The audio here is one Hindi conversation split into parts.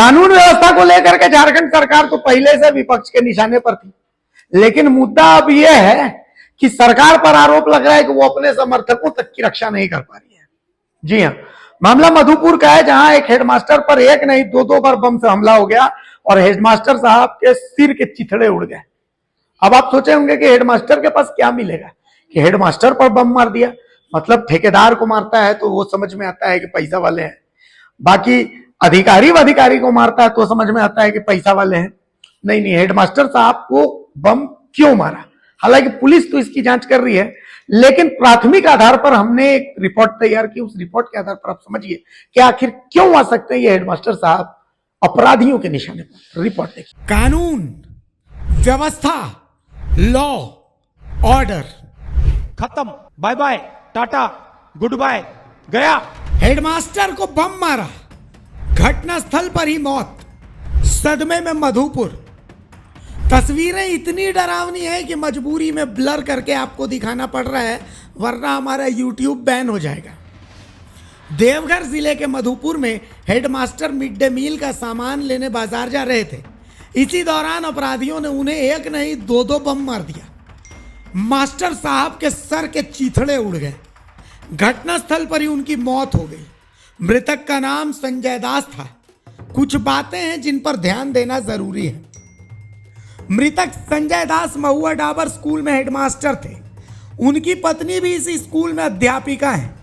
कानून व्यवस्था को लेकर के झारखंड सरकार तो पहले से विपक्ष के निशाने पर थी, लेकिन मुद्दा अब यह है कि सरकार पर आरोप लग रहा है कि वो अपने समर्थकों तक की रक्षा नहीं कर पा रही है। जी हां, मामला मधुपुर का है, जहां एक हेडमास्टर पर एक नहीं दो बार बम से हमला हो गया और हेडमास्टर साहब के सिर के चिथड़े उड़ गए। अब आप सोचे होंगे कि हेडमास्टर के पास क्या मिलेगा कि हेडमास्टर पर बम मार दिया, मतलब ठेकेदार को मारता है तो वो समझ में आता है कि पैसा वाले हैं, बाकी अधिकारी को मारता है तो समझ में आता है कि पैसा वाले हैं। नहीं, हेडमास्टर साहब को बम क्यों मारा, हालांकि पुलिस तो इसकी जांच कर रही है, लेकिन प्राथमिक आधार पर हमने एक रिपोर्ट तैयार की। उस रिपोर्ट के आधार पर आप समझिए कि आखिर क्यों आ सकते हैं ये हेडमास्टर साहब अपराधियों के निशाने पर। रिपोर्ट देखिए। कानून व्यवस्था, लॉ ऑर्डर खत्म, bye bye, tata, good bye, गया। हेडमास्टर को बम मारा, घटनास्थल पर ही मौत, सदमे में मधुपुर। तस्वीरें इतनी डरावनी है कि मजबूरी में ब्लर करके आपको दिखाना पड़ रहा है, वरना हमारा यूट्यूब बैन हो जाएगा। देवघर जिले के मधुपुर में हेडमास्टर मिड डे मील का सामान लेने बाजार जा रहे थे। इसी दौरान अपराधियों ने उन्हें एक नहीं दो बम मार दिया। मास्टर साहब के सर के चीथड़े उड़ गए। घटनास्थल पर ही उनकी मौत हो गई। मृतक का नाम संजय दास था। कुछ बातें हैं जिन पर ध्यान देना जरूरी है। मृतक संजय दास महुआ डाबर स्कूल में हेडमास्टर थे। उनकी पत्नी भी इसी स्कूल में अध्यापिका है।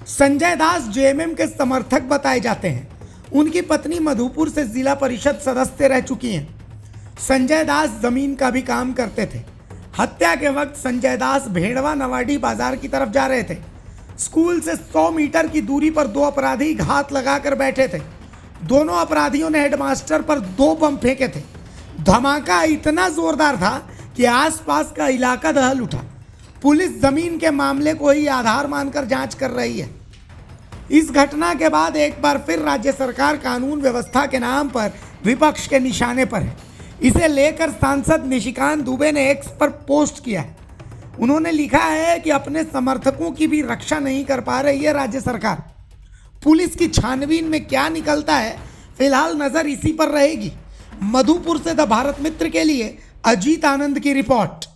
संजय दास जेएमएम के समर्थक बताए जाते हैं। उनकी पत्नी मधुपुर से जिला परिषद सदस्य रह चुकी हैं। संजय दास जमीन का भी काम करते थे। हत्या के वक्त संजय दास भेड़वा नवाडी बाजार की तरफ जा रहे थे। स्कूल से 100 मीटर की दूरी पर दो अपराधी घात लगाकर बैठे थे। दोनों अपराधियों ने हेडमास्टर पर 2 बम फेंके थे। धमाका इतना जोरदार था कि आसपास का इलाका दहल उठा। पुलिस जमीन के मामले को ही आधार मानकर जांच कर रही है। इस घटना के बाद एक बार फिर राज्य सरकार कानून व्यवस्था के नाम पर विपक्ष के निशाने पर है। इसे लेकर सांसद निशिकांत दुबे ने एक्स पर पोस्ट किया है। उन्होंने लिखा है कि अपने समर्थकों की भी रक्षा नहीं कर पा रही है राज्य सरकार। पुलिस की छानबीन में क्या निकलता है, फिलहाल नजर इसी पर रहेगी। मधुपुर से द भारत मित्र के लिए अजीत आनंद की रिपोर्ट।